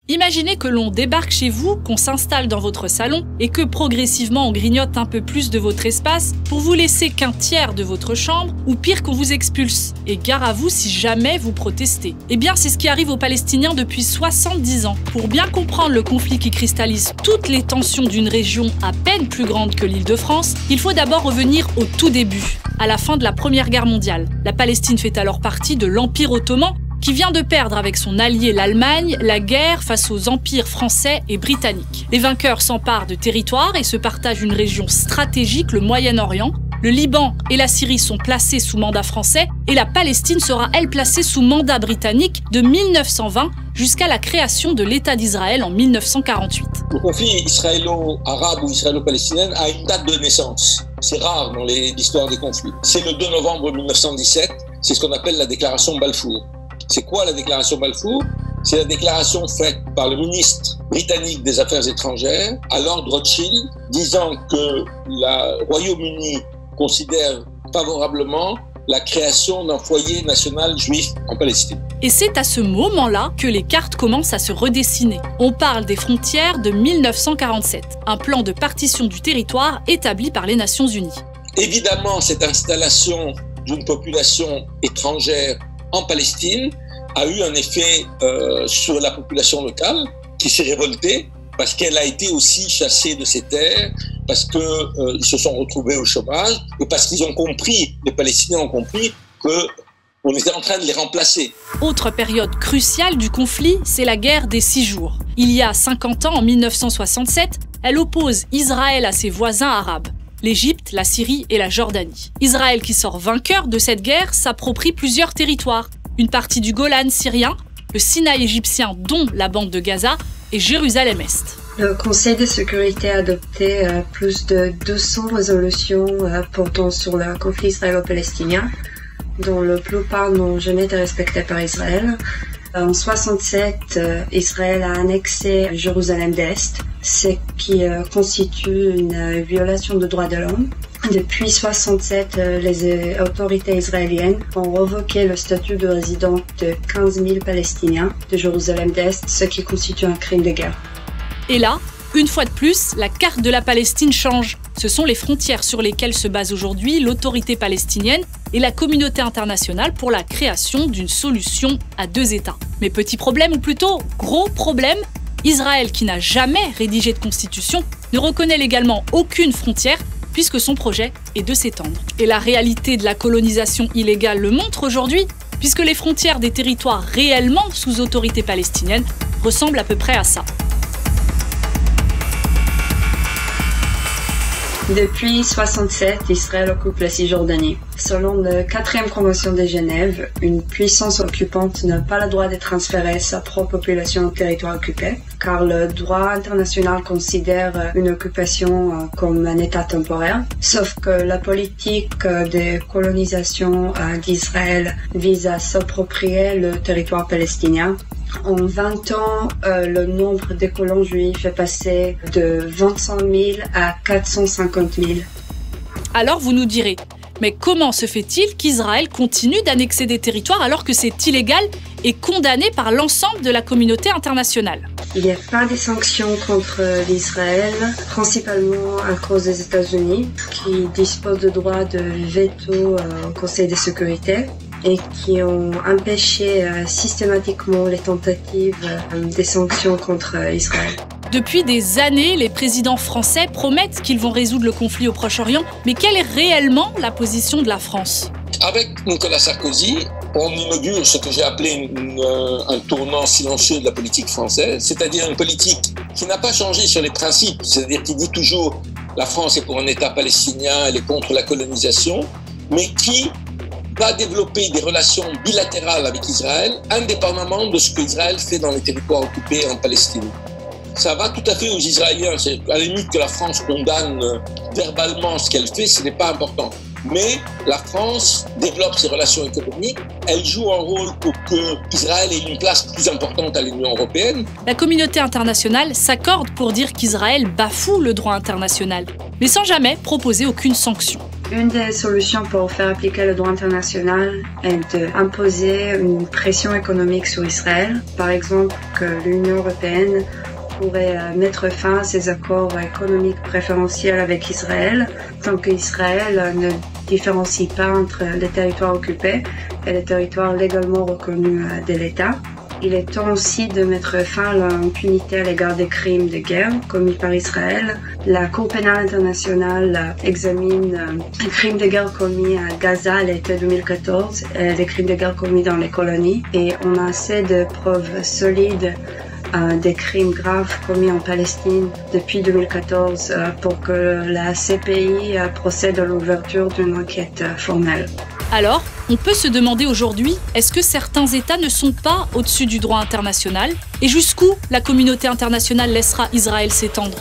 Imaginez que l'on débarque chez vous, qu'on s'installe dans votre salon et que progressivement on grignote un peu plus de votre espace pour vous laisser qu'un tiers de votre chambre ou pire qu'on vous expulse. Et gare à vous si jamais vous protestez. Eh bien c'est ce qui arrive aux Palestiniens depuis 70 ans. Pour bien comprendre le conflit qui cristallise toutes les tensions d'une région à peine plus grande que l'Île-de-France, il faut d'abord revenir au tout début, à la fin de la Première Guerre mondiale. La Palestine fait alors partie de l'Empire ottoman, qui vient de perdre avec son allié l'Allemagne la guerre face aux empires français et britanniques. Les vainqueurs s'emparent de territoires et se partagent une région stratégique, le Moyen-Orient. Le Liban et la Syrie sont placés sous mandat français et la Palestine sera, elle, placée sous mandat britannique de 1920 jusqu'à la création de l'État d'Israël en 1948. Le conflit israélo-arabe ou israélo-palestinien a une date de naissance. C'est rare dans l'histoire des conflits. C'est le 2 novembre 1917, c'est ce qu'on appelle la déclaration Balfour. C'est quoi la déclaration Balfour? C'est la déclaration faite par le ministre britannique des Affaires étrangères à Lord Rothschild, disant que le Royaume-Uni considère favorablement la création d'un foyer national juif en Palestine. Et c'est à ce moment-là que les cartes commencent à se redessiner. On parle des frontières de 1947, un plan de partition du territoire établi par les Nations Unies. Évidemment, cette installation d'une population étrangère en Palestine a eu un effet sur la population locale qui s'est révoltée parce qu'elle a été aussi chassée de ses terres, parce qu'ils se sont retrouvés au chômage et parce qu'ils ont compris, les Palestiniens ont compris qu'on était en train de les remplacer. Autre période cruciale du conflit, c'est la guerre des 6 jours. Il y a 50 ans, en 1967, elle oppose Israël à ses voisins arabes, l'Égypte, la Syrie et la Jordanie. Israël, qui sort vainqueur de cette guerre, s'approprie plusieurs territoires. Une partie du Golan syrien, le Sinaï égyptien dont la bande de Gaza et Jérusalem-Est. Le Conseil de sécurité a adopté plus de 200 résolutions portant sur le conflit israélo-palestinien, dont la plupart n'ont jamais été respectées par Israël. En 1967, Israël a annexé Jérusalem-Est, ce qui constitue une violation des droits de l'homme. Depuis 1967, les autorités israéliennes ont révoqué le statut de résident de 15 000 Palestiniens de Jérusalem-Est, ce qui constitue un crime de guerre. Et là, une fois de plus, la carte de la Palestine change. Ce sont les frontières sur lesquelles se base aujourd'hui l'autorité palestinienne et la communauté internationale pour la création d'une solution à 2 États. Mais petit problème, ou plutôt gros problème, Israël, qui n'a jamais rédigé de constitution, ne reconnaît légalement aucune frontière puisque son projet est de s'étendre. Et la réalité de la colonisation illégale le montre aujourd'hui, puisque les frontières des territoires réellement sous autorité palestinienne ressemblent à peu près à ça. Depuis 1967, Israël occupe la Cisjordanie. Selon la 4e Convention de Genève, une puissance occupante n'a pas le droit de transférer sa propre population au territoire occupé, car le droit international considère une occupation comme un état temporaire. Sauf que la politique de colonisation d'Israël vise à s'approprier le territoire palestinien. En 20 ans, le nombre de colons juifs est passé de 25 000 à 450 000. Alors vous nous direz, mais comment se fait-il qu'Israël continue d'annexer des territoires alors que c'est illégal et condamné par l'ensemble de la communauté internationale? Il n'y a pas de sanctions contre l'Israël, principalement à cause des États-Unis, qui disposent de droit de veto au Conseil de sécurité et qui ont empêché systématiquement les tentatives des sanctions contre Israël. Depuis des années, les présidents français promettent qu'ils vont résoudre le conflit au Proche-Orient, mais quelle est réellement la position de la France? Avec Nicolas Sarkozy, on inaugure ce que j'ai appelé un tournant silencieux de la politique française, c'est-à-dire une politique qui n'a pas changé sur les principes, c'est-à-dire qui dit toujours la France est pour un État palestinien, elle est contre la colonisation, mais qui va développer des relations bilatérales avec Israël, indépendamment de ce qu'Israël fait dans les territoires occupés en Palestine. Ça va tout à fait aux Israéliens. C'est à la limite que la France condamne verbalement ce qu'elle fait, ce n'est pas important. Mais la France développe ses relations économiques, elle joue un rôle pour qu'Israël ait une place plus importante à l'Union européenne. La communauté internationale s'accorde pour dire qu'Israël bafoue le droit international, mais sans jamais proposer aucune sanction. Une des solutions pour faire appliquer le droit international est d'imposer une pression économique sur Israël. Par exemple, que l'Union européenne pourrait mettre fin à ses accords économiques préférentiels avec Israël, tant qu'Israël ne différencie pas entre les territoires occupés et les territoires légalement reconnus de l'État. Il est temps aussi de mettre fin à l'impunité à l'égard des crimes de guerre commis par Israël. La Cour pénale internationale examine les crimes de guerre commis à Gaza à l'été 2014 et les crimes de guerre commis dans les colonies. Et on a assez de preuves solides des crimes graves commis en Palestine depuis 2014 pour que la CPI procède à l'ouverture d'une enquête formelle. Alors, on peut se demander aujourd'hui, est-ce que certains États ne sont pas au-dessus du droit international? Et jusqu'où la communauté internationale laissera Israël s'étendre?